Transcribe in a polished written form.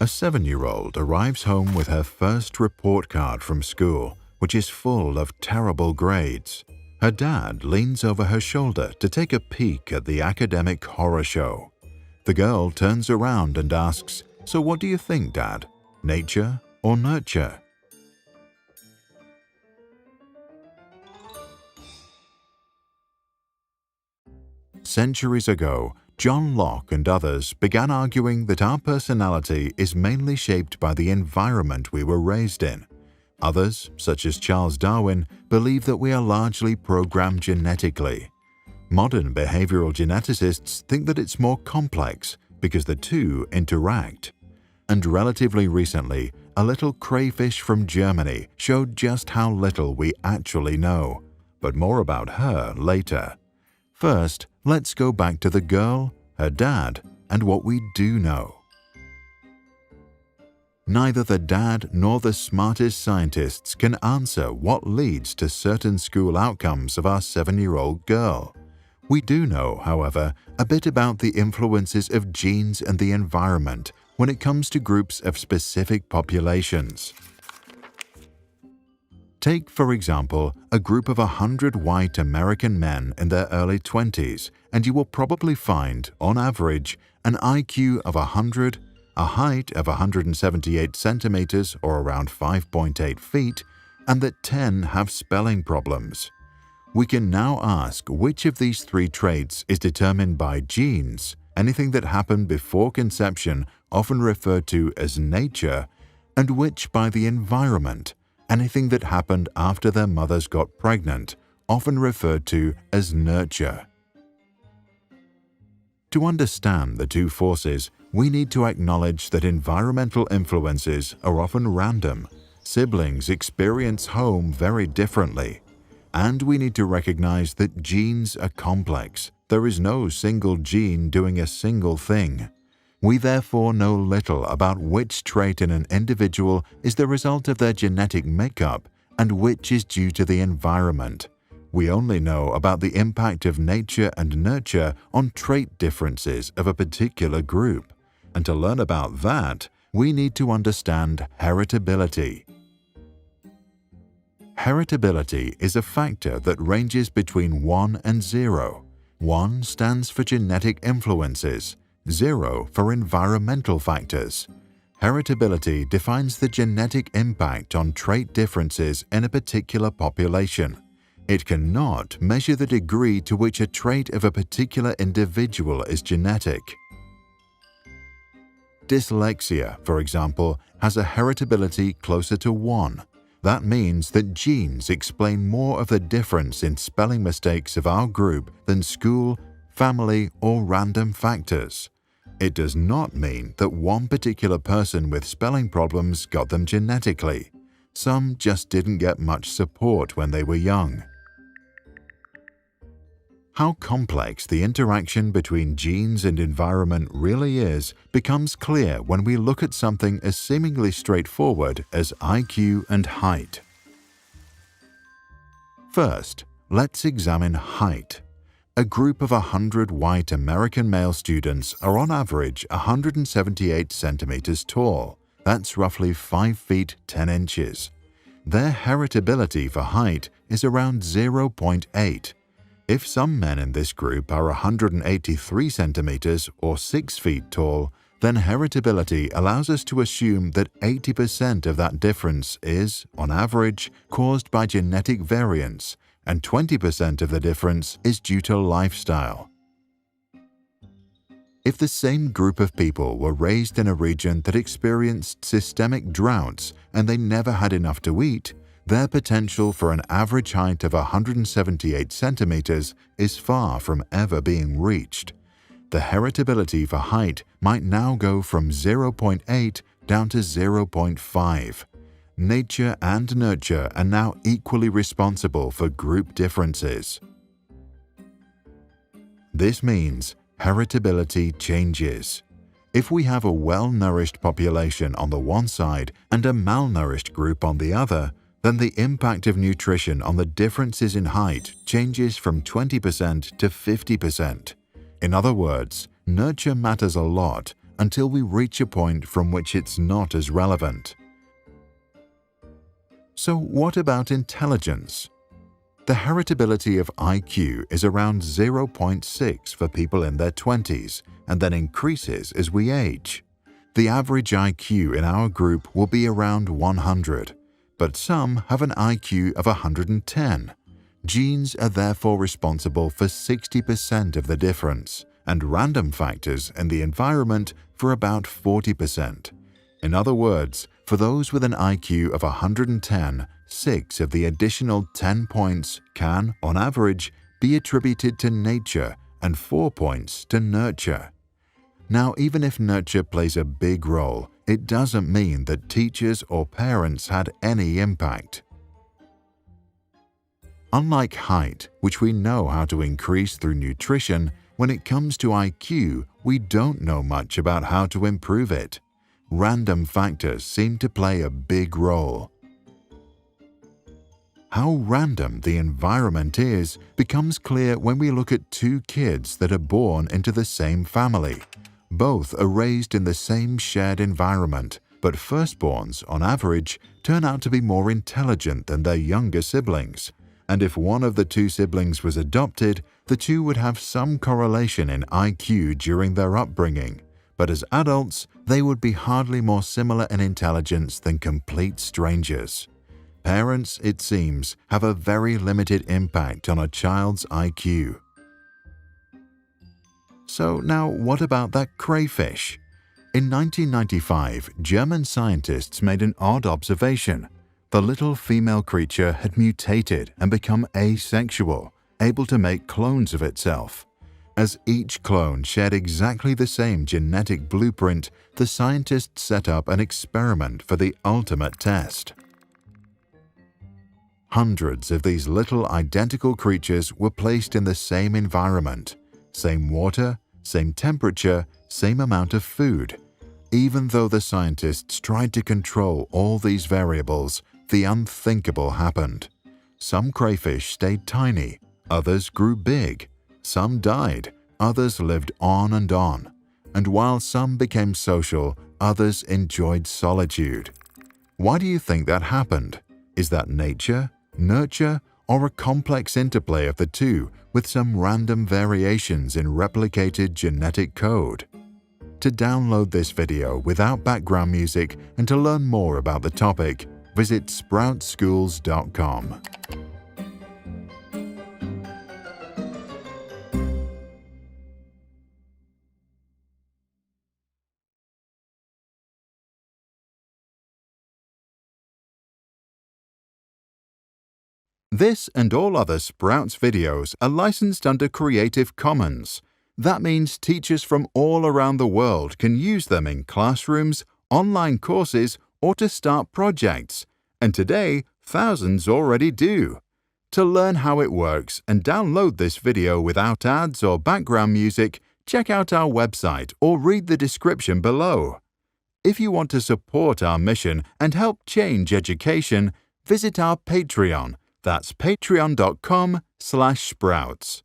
A 7-year-old arrives home with her first report card from school, which is full of terrible grades. Her dad leans over her shoulder to take a peek at the academic horror show. The girl turns around and asks, "So what do you think, Dad? Nature or nurture?" Centuries ago, John Locke and others began arguing that our personality is mainly shaped by the environment we were raised in. Others, such as Charles Darwin, believe that we are largely programmed genetically. Modern behavioral geneticists think that it's more complex because the two interact. And relatively recently, a little crayfish from Germany showed just how little we actually know. But more about her later. First, let's go back to the girl, her dad, and what we do know. Neither the dad nor the smartest scientists can answer what leads to certain school outcomes of our 7-year-old girl. We do know, however, a bit about the influences of genes and the environment when it comes to groups of specific populations. Take, for example, a group of 100 white American men in their early 20s, and you will probably find, on average, an IQ of 100, a height of 178 centimeters or around 5.8 feet, and that 10 have spelling problems. We can now ask which of these three traits is determined by genes, anything that happened before conception, often referred to as nature, and which by the environment, anything that happened after their mothers got pregnant, often referred to as nurture. To understand the two forces, we need to acknowledge that environmental influences are often random. Siblings experience home very differently. And we need to recognize that genes are complex. There is no single gene doing a single thing. We therefore know little about which trait in an individual is the result of their genetic makeup and which is due to the environment. We only know about the impact of nature and nurture on trait differences of a particular group. And to learn about that, we need to understand heritability. Heritability is a factor that ranges between 1 and 0. 1 stands for genetic influences, 0 for environmental factors. Heritability defines the genetic impact on trait differences in a particular population. It cannot measure the degree to which a trait of a particular individual is genetic. Dyslexia, for example, has a heritability closer to 1. That means that genes explain more of the difference in spelling mistakes of our group than school, family, or random factors. It does not mean that one particular person with spelling problems got them genetically. Some just didn't get much support when they were young. How complex the interaction between genes and environment really is becomes clear when we look at something as seemingly straightforward as IQ and height. First, let's examine height. A group of 100 white American male students are on average 178 centimeters tall. That's roughly 5 feet 10 inches. Their heritability for height is around 0.8. If some men in this group are 183 centimeters or 6 feet tall, then heritability allows us to assume that 80% of that difference is, on average, caused by genetic variance, and 20% of the difference is due to lifestyle. If the same group of people were raised in a region that experienced systemic droughts and they never had enough to eat, their potential for an average height of 178 centimeters is far from ever being reached. The heritability for height might now go from 0.8 down to 0.5. Nature and nurture are now equally responsible for group differences. This means heritability changes. If we have a well-nourished population on the one side and a malnourished group on the other, then the impact of nutrition on the differences in height changes from 20% to 50%. In other words, nurture matters a lot, until we reach a point from which it's not as relevant. So what about intelligence? The heritability of IQ is around 0.6 for people in their 20s and then increases as we age. The average IQ in our group will be around 100, but some have an IQ of 110. Genes are therefore responsible for 60% of the difference, and random factors in the environment for about 40%. In other words, for those with an IQ of 110, 6 of the additional 10 points can, on average, be attributed to nature and 4 points to nurture. Now, even if nurture plays a big role, it doesn't mean that teachers or parents had any impact. Unlike height, which we know how to increase through nutrition, when it comes to IQ, we don't know much about how to improve it. Random factors seem to play a big role. How random the environment is becomes clear when we look at two kids that are born into the same family. Both are raised in the same shared environment, but firstborns, on average, turn out to be more intelligent than their younger siblings. And if one of the two siblings was adopted, the two would have some correlation in IQ during their upbringing. But as adults, they would be hardly more similar in intelligence than complete strangers. Parents, it seems, have a very limited impact on a child's IQ. So now what about that crayfish? In 1995, German scientists made an odd observation. The little female creature had mutated and become asexual, able to make clones of itself. As each clone shared exactly the same genetic blueprint, the scientists set up an experiment for the ultimate test. Hundreds of these little identical creatures were placed in the same environment, same water, same temperature, same amount of food. Even though the scientists tried to control all these variables, the unthinkable happened. Some crayfish stayed tiny, others grew big. Some died, others lived on. And while some became social, others enjoyed solitude. Why do you think that happened? Is that nature, nurture, or a complex interplay of the two with some random variations in replicated genetic code? To download this video without background music and to learn more about the topic, visit sproutschools.com. This and all other Sprouts videos are licensed under Creative Commons. That means teachers from all around the world can use them in classrooms, online courses, or to start projects. And today, thousands already do. To learn how it works and download this video without ads or background music, check out our website or read the description below. If you want to support our mission and help change education, visit our Patreon. That's patreon.com/sprouts.